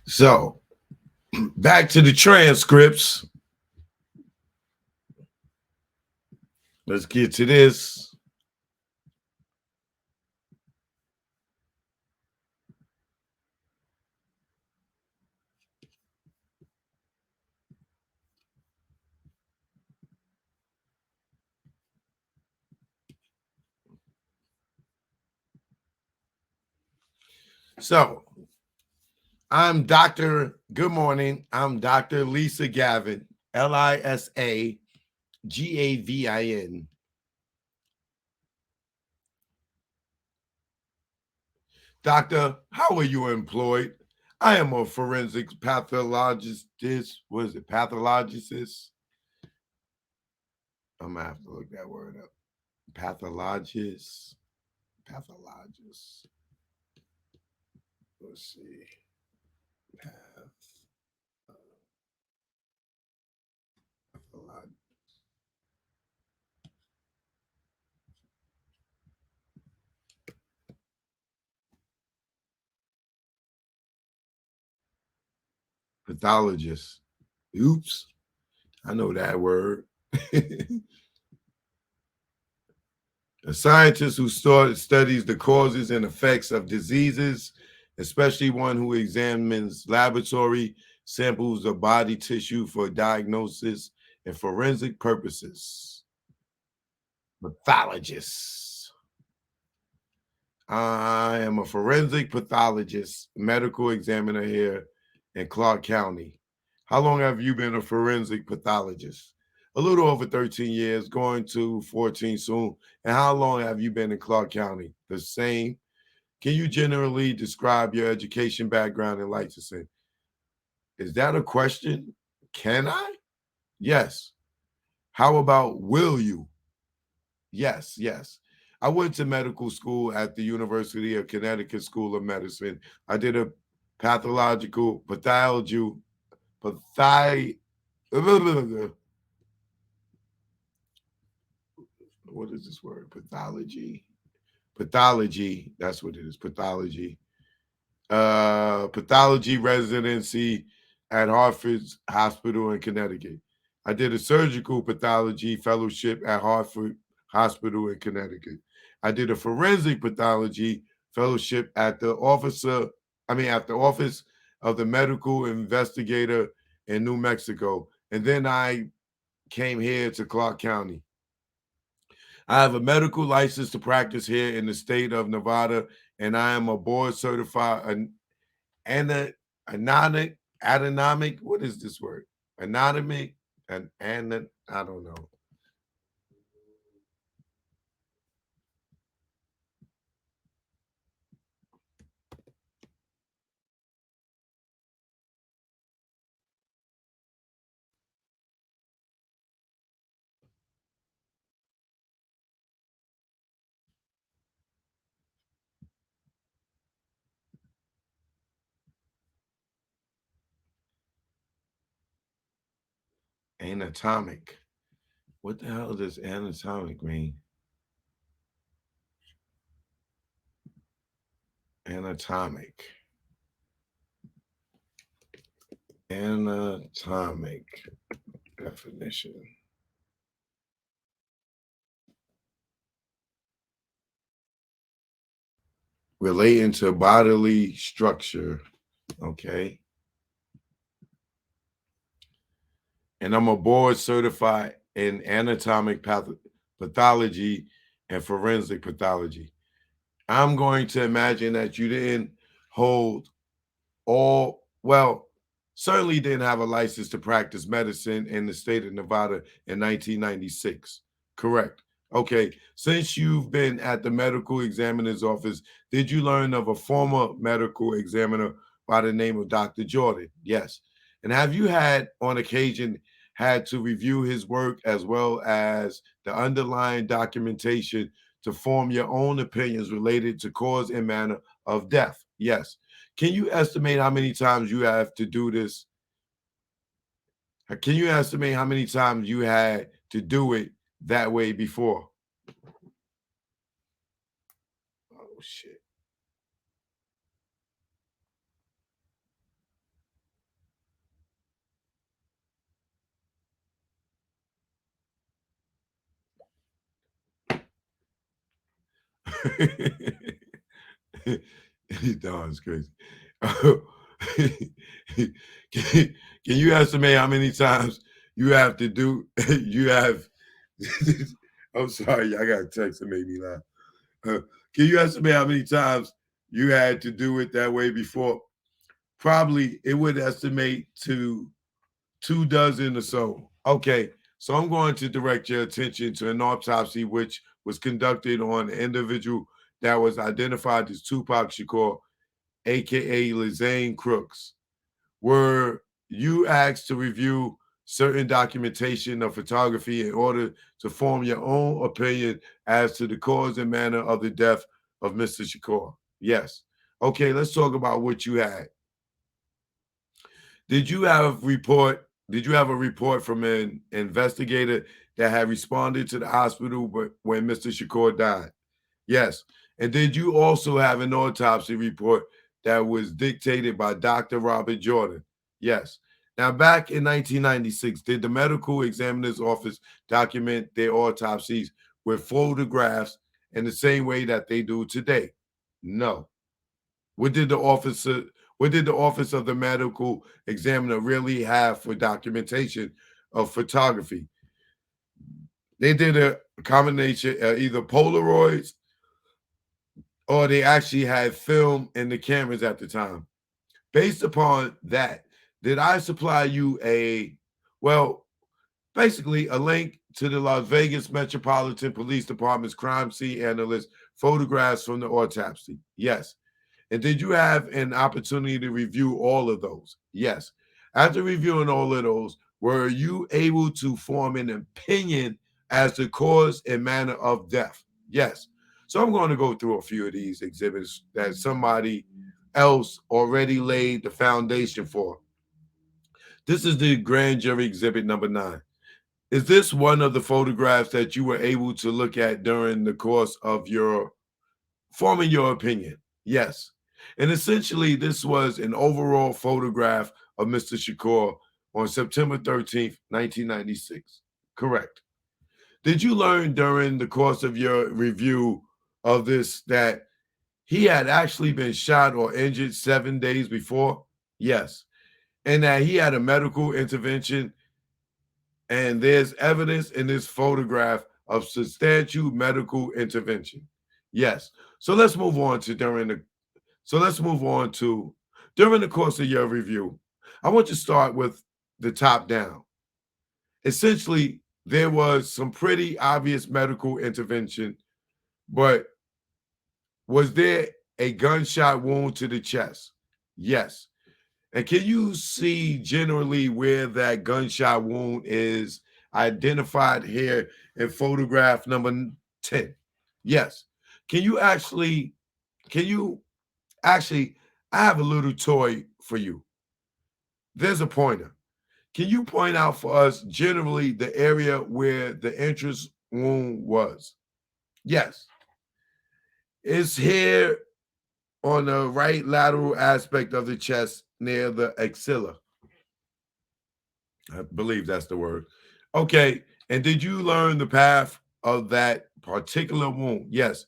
So back to the transcripts. Let's get to this. So good morning. I'm Dr. Lisa Gavin, Lisagavin. Doctor, how are you employed? I am a forensic pathologist. What is it? Pathologist? I'm going to have to look that word up. Pathologist. Pathologist. Let's see. Pathologist. Pathologist. Oops. I know that word. A scientist who studies the causes and effects of diseases, especially one who examines laboratory samples of body tissue for diagnosis and forensic purposes. Pathologist. I am a forensic pathologist, medical examiner here in Clark County. How long have you been a forensic pathologist? A little over 13 years, going to 14 soon. And how long have you been in Clark County? The same. Can you generally describe your education background and licensing? Is that a question? Can I? Yes. How about will you? Yes, yes. I went to medical school at the University of Connecticut School of Medicine. I did a pathology, pathi, what is this word? Pathology. That's what it is. Pathology. Pathology residency at Hartford's Hospital in Connecticut. I did a surgical pathology fellowship at Hartford Hospital in Connecticut. I did a forensic pathology fellowship at the office of the medical investigator in New Mexico. And then I came here to Clark County. I have a medical license to practice here in the state of Nevada, and I am a board certified anatomic. What is this word? Anatomic and I don't know. Anatomic. What the hell does anatomic mean? Anatomic. Anatomic definition. Relating to bodily structure. Okay. And I'm a board certified in anatomic pathology and forensic pathology. I'm going to imagine that you didn't hold certainly didn't have a license to practice medicine in the state of Nevada in 1996. Correct. Okay. Since you've been at the medical examiner's office, did you learn of a former medical examiner by the name of Dr. Jordan? Yes. And have you on occasion, had to review his work as well as the underlying documentation to form your own opinions related to cause and manner of death? Yes. Can you estimate how many times you have to do this? Can you estimate how many times you had to do it that way before? Oh, shit. Don's crazy. can, can you estimate how many times you have to do? You have. I'm sorry, I got a text that made me laugh. Uh, can you estimate how many times you had to do it that way before? Probably it would estimate to 2 dozen or so. Okay, so I'm going to direct your attention to an autopsy which was conducted on an individual that was identified as Tupac Shakur, aka Lizane Crooks. Were you asked to review certain documentation of photography in order to form your own opinion as to the cause and manner of the death of Mr. Shakur? Yes. Okay, let's talk about what you had. Did you have report? Did you have a report from an investigator that had responded to the hospital when Mr. Shakur died? Yes. And did you also have an autopsy report that was dictated by Dr. Robert Jordan? Yes. Now, back in 1996, did the medical examiner's office document their autopsies with photographs in the same way that they do today? No. What did the officer what did the office of the medical examiner really have for documentation of photography? They did a combination either Polaroids or they actually had film in the cameras at the time. Based upon that, did I supply you well, basically a link to the Las Vegas Metropolitan Police Department's crime scene analyst photographs from the autopsy? Yes. And did you have an opportunity to review all of those? Yes. After reviewing all of those, were you able to form an opinion as to cause and manner of death? Yes. So I'm going to go through a few of these exhibits that somebody else already laid the foundation for. This is the grand jury exhibit number 9. Is this one of the photographs that you were able to look at during the course of your forming your opinion? Yes. And essentially, this was an overall photograph of Mr. Shakur on September 13th, 1996. Correct. Did you learn during the course of your review of this that he had actually been shot or injured 7 days before? Yes. And that he had a medical intervention, and there's evidence in this photograph of substantial medical intervention. Yes. So let's move on to during the course of your review. I want to start with the top down. Essentially, there was some pretty obvious medical intervention, but was there a gunshot wound to the chest? Yes. And can you see generally where that gunshot wound is identified here in photograph number 10? Yes. Can you actually, can you actually, I have a little toy for you. There's a pointer. Can you point out for us generally the area where the entrance wound was? Yes. It's here on the right lateral aspect of the chest near the axilla. I believe that's the word. Okay. And did you learn the path of that particular wound? Yes.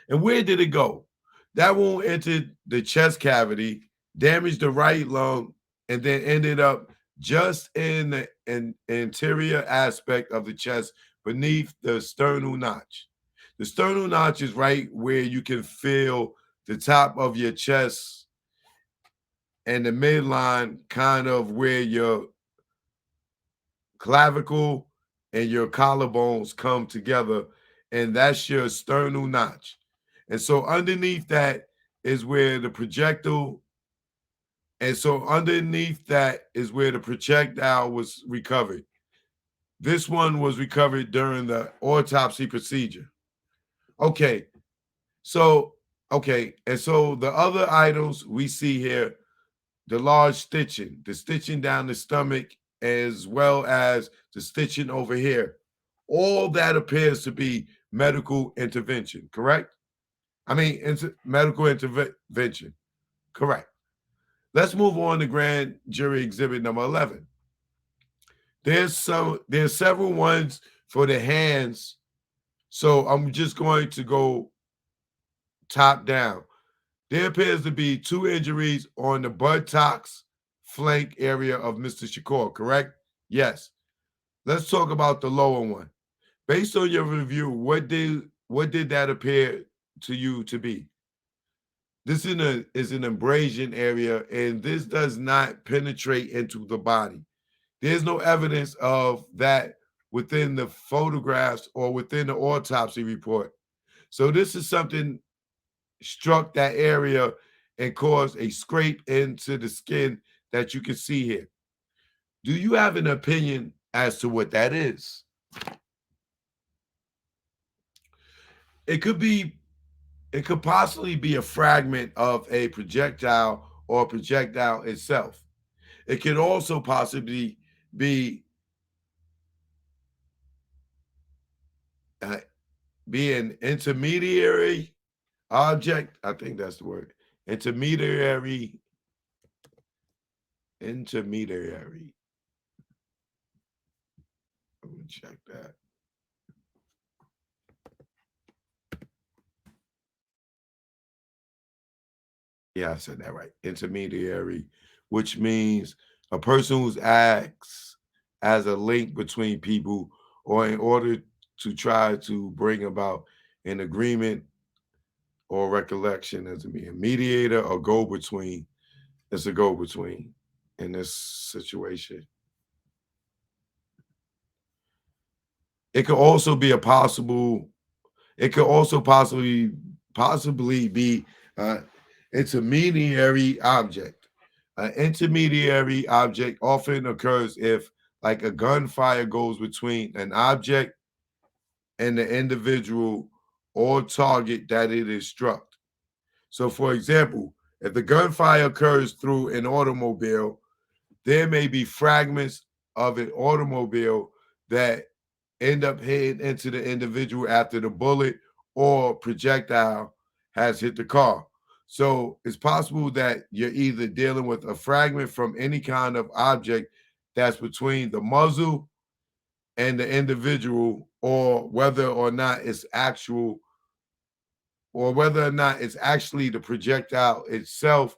And where did it go? That wound entered the chest cavity, damaged the right lung, and then ended up just in the anterior aspect of the chest beneath the sternal notch. The sternal notch is right where you can feel the top of your chest and the midline, kind of where your clavicle and your collarbones come together, and that's your sternal notch. And so underneath that is where the projectile, and so underneath that is where the projectile was recovered. This one was recovered during the autopsy procedure. Okay, so and so the other items we see here, the large stitching, the stitching down the stomach, as well as the stitching over here. All that appears to be medical intervention, correct? I mean, medical intervention, correct. Let's move on to grand jury exhibit number 11. There's several ones for the hands. So I'm just going to go top down. There appears to be 2 injuries on the buttocks flank area of Mr. Shakur, correct? Yes. Let's talk about the lower one. Based on your review, what did that appear to you to be? This is an abrasion area, and this does not penetrate into the body. There's no evidence of that within the photographs or within the autopsy report. So this is something struck that area and caused a scrape into the skin that you can see here. Do you have an opinion as to what that is? It could be, it could possibly be a fragment of a projectile or projectile itself. It could also possibly be uh, be an intermediary object. I think that's the word. Intermediary. Intermediary. Let me check that. Yeah, I said that right. Intermediary, which means a person who acts as a link between people or in order to try to bring about an agreement or recollection as a mediator or go between. It's a go between in this situation. It could also be a possible. It could also possibly be an intermediary object. An intermediary object often occurs if, like, a gunfire goes between an object and the individual or target that it is struck. So, for example, if the gunfire occurs through an automobile, there may be fragments of an automobile that end up hitting into the individual after the bullet or projectile has hit the car. So it's possible that you're either dealing with a fragment from any kind of object that's between the muzzle and the individual, or whether or not it's actual, or whether or not it's actually the projectile itself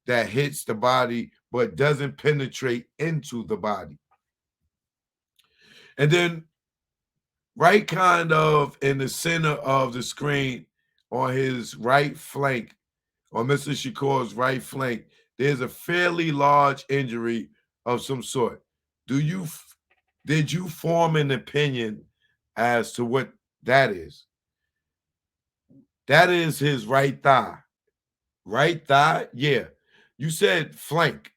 that hits the body but doesn't penetrate into the body. And then right kind of in the center of the screen on his right flank, on Mr. Shakur's right flank, there's a fairly large injury of some sort. Do you did you form an opinion as to what that is? That is his right thigh. Right thigh? Yeah. You said flank,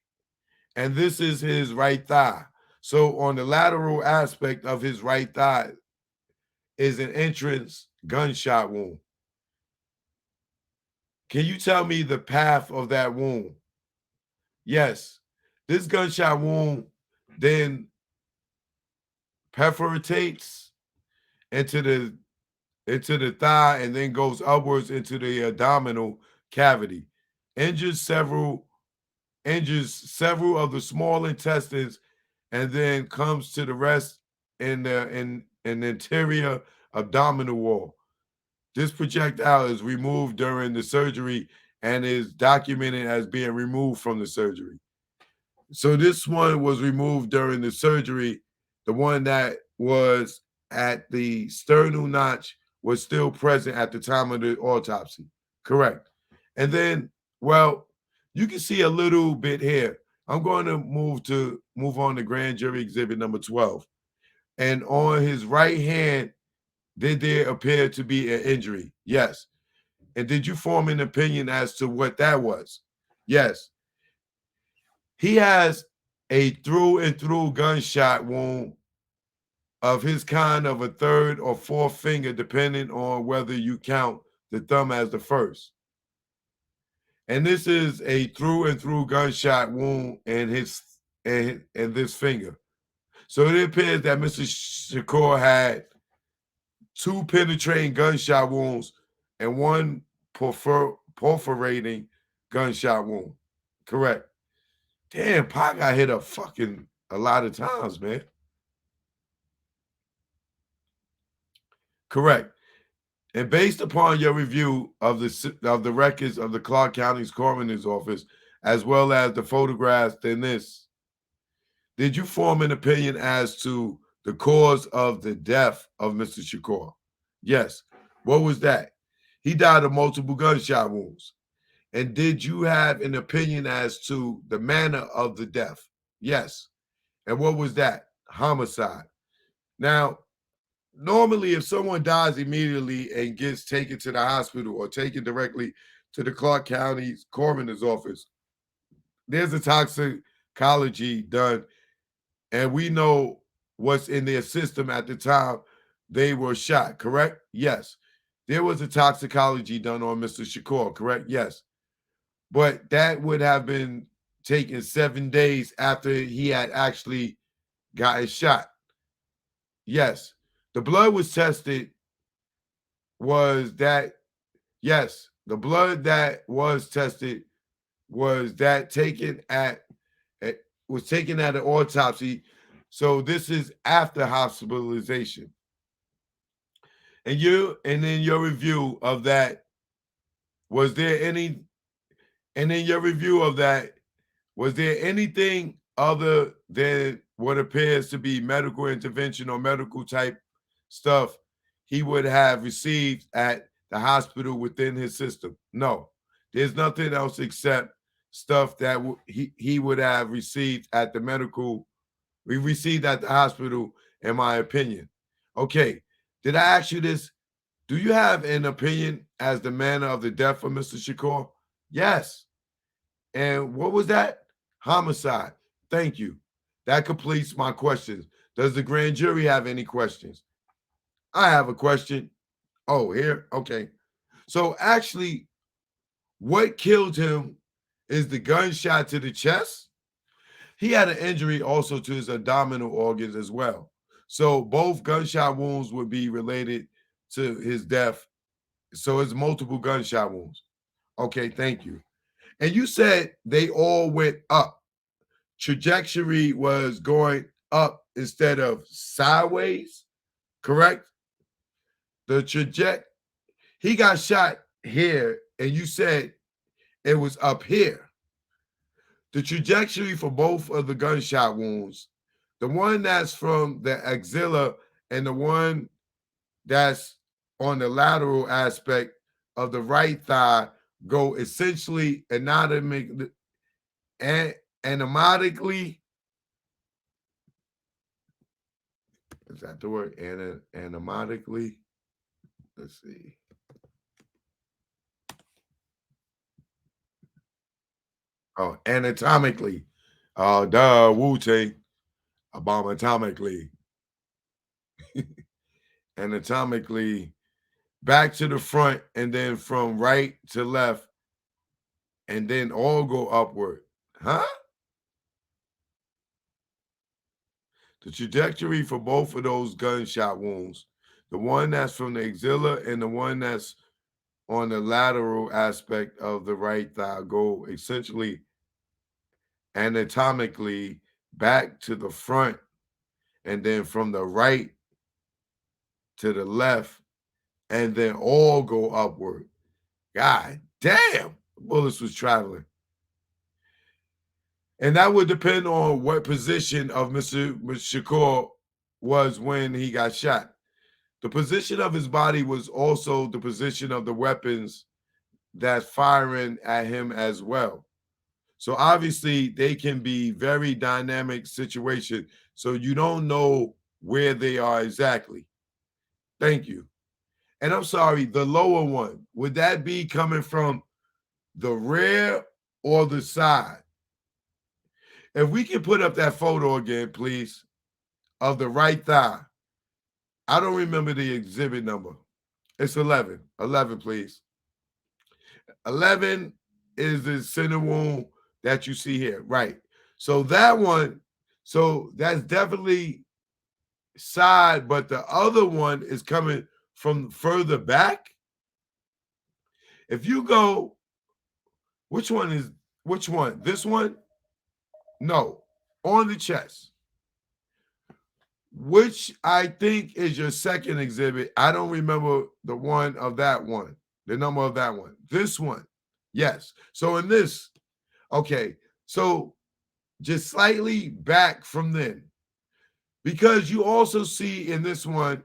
and this is his right thigh. So on the lateral aspect of his right thigh is an entrance gunshot wound. Can you tell me the path of that wound? Yes. This gunshot wound then perforates into the thigh and then goes upwards into the abdominal cavity. Injures several injures several of the small intestines and then comes to the rest in the interior abdominal wall. This projectile is removed during the surgery and is documented as being removed from the surgery. So this one was removed during the surgery. The one that was at the sternal notch was still present at the time of the autopsy. Correct. And then, well, you can see a little bit here. I'm going to move on to grand jury exhibit number 12. And on his right hand, did there appear to be an injury? Yes. And did you form an opinion as to what that was? Yes. He has a through and through gunshot wound of his kind of a third or fourth finger, depending on whether you count the thumb as the first. And this is a through and through gunshot wound in his in this finger. So it appears that Mr. Shakur had two penetrating gunshot wounds and one perforating gunshot wound. Correct. Damn, Pac got hit up fucking a lot of times, man. Correct. And based upon your review of the records of the Clark County's coroner's office, as well as the photographs in this, did you form an opinion as to the cause of the death of Mr. Shakur? Yes. What was that? He died of multiple gunshot wounds. And did you have an opinion as to the manner of the death? Yes. And what was that? Homicide. Now, normally, if someone dies immediately and gets taken to the hospital or taken directly to the Clark County coroner's office, there's a toxicology done, and we know what's in their system at the time they were shot, correct? Yes. There was a toxicology done on Mr. Shakur, correct? Yes. But that would have been taken 7 days after he had actually gotten shot. Yes. The blood was tested. Was that, yes, the blood that was tested was that taken at was taken at an autopsy. So this is after hospitalization. And in your review of that, was there any and in your review of that, was there anything other than what appears to be medical intervention or medical type stuff he would have received at the hospital within his system? No, there's nothing else except stuff that he would have received at the medical, we received at the hospital, in my opinion. Okay, did I ask you this? Do you have an opinion as the manner of the death of Mr. Shakur? Yes. And what was that? Homicide. Thank you. That completes my questions. Does the grand jury have any questions? I have a question. Oh, here? Okay. So actually, what killed him is the gunshot to the chest. He had an injury also to his abdominal organs as well. So both gunshot wounds would be related to his death. So it's multiple gunshot wounds. Okay, thank you. And you said they all went up. Trajectory was going up instead of sideways, correct? The trajectory, he got shot here, and you said it was up here. The trajectory for both of the gunshot wounds, the one that's from the axilla and the one that's on the lateral aspect of the right thigh, go essentially anatomically. Is that the word? Anatomically? Let's see. Oh, anatomically. Duh, Wu-Tang. Abomatomically. Anatomically. Back to the front, and then from right to left, and then all go upward. Huh? The trajectory for both of those gunshot wounds, the one that's from the axilla and the one that's on the lateral aspect of the right thigh, go essentially anatomically back to the front, and then from the right to the left, and then all go upward. God damn, bullets was traveling. And that would depend on what position of Mr. Shakur was when he got shot. The position of his body was also the position of the weapons that's firing at him as well. So obviously they can be very dynamic situations. So you don't know where they are exactly. Thank you. And I'm sorry, the lower one, would that be coming from the rear or the side? If we can put up that photo again, please, of the right thigh. I don't remember the exhibit number. It's 11. 11, please. 11 is the center wound that you see here. Right. So that one, so that's definitely side, but the other one is coming from further back. If you go, which one? This one? No, on the chest. which I think is your second exhibit. I don't remember the one of that one, the number of that one. This one, yes. So in this, okay, so just slightly back from then, because you also see in this one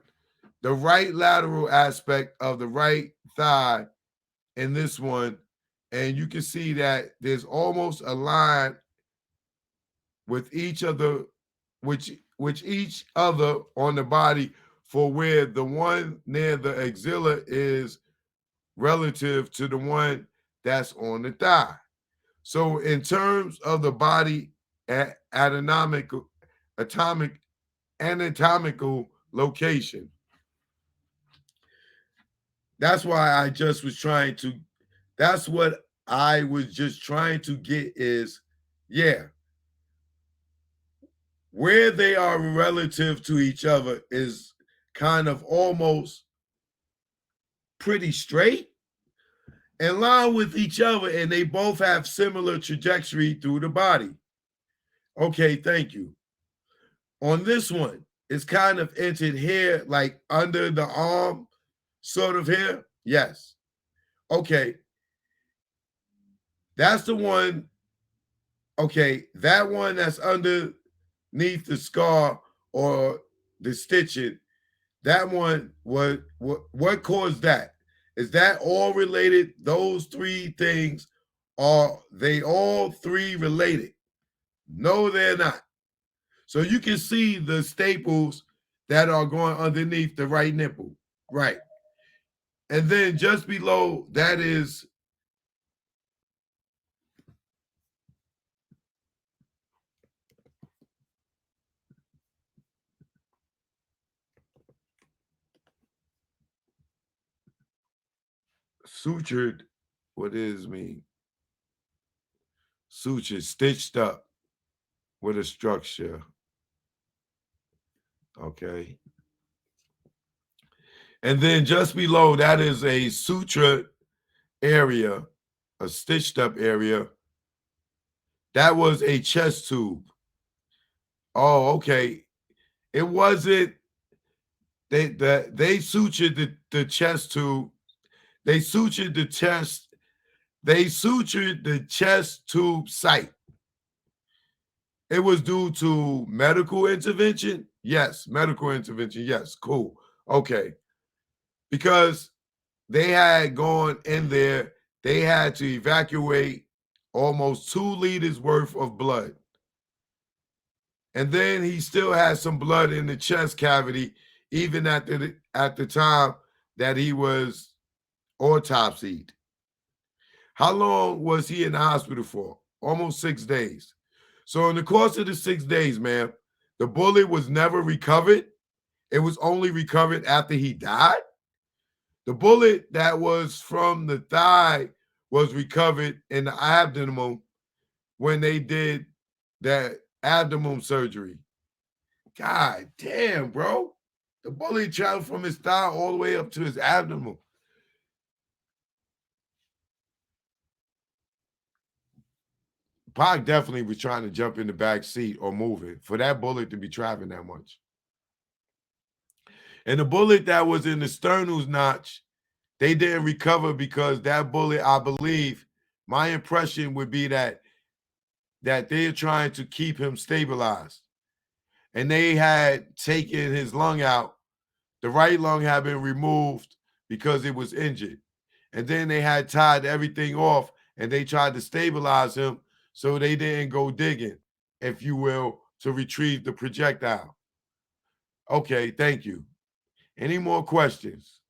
the right lateral aspect of the right thigh in this one, and you can see that there's almost a line with each of the which each other on the body for where the one near the axilla is relative to the one that's on the thigh. So in terms of the body anatomical location, that's why I just was trying to that's what I was just trying to get is, yeah, where they are relative to each other is kind of almost pretty straight in line with each other, and they both have similar trajectory through the body. Okay, thank you. On this one, it's kind of entered here, like under the arm, sort of here. Yes. Okay. That's the one. Okay, that one that's underneath the scar or the stitching. That one, what caused that? Is that all related? Those three things, are they all three related? No, they're not. So you can see the staples that are going underneath the right nipple. Right. And then just below that is sutured. What is mean? Sutured, stitched up with a structure. Okay. And then just below that is a sutured area, a stitched up area. That was a chest tube. Oh, okay. It wasn't they sutured the chest tube. They sutured the chest. They sutured the chest tube site. It was due to medical intervention. Yes, medical intervention. Yes, cool. Okay. Because they had gone in there, they had to evacuate almost 2 liters worth of blood. And then he still had some blood in the chest cavity, even at the time that he was autopsied. How long was he in the hospital for? Almost 6 days. So in the course of the 6 days, man, the bullet was never recovered. It was only recovered after he died. The bullet that was from the thigh was recovered in the abdomen when they did that abdomen surgery. God damn, bro. The bullet traveled from his thigh all the way up to his abdomen. Pac definitely was trying to jump in the back seat or move it for that bullet to be traveling that much. And the bullet that was in the sternus notch, they didn't recover because that bullet, I believe, my impression would be that they're trying to keep him stabilized. And they had taken his lung out. The right lung had been removed because it was injured. And then they had tied everything off and they tried to stabilize him so they didn't go digging, if you will, to retrieve the projectile. Okay, thank you. Any more questions?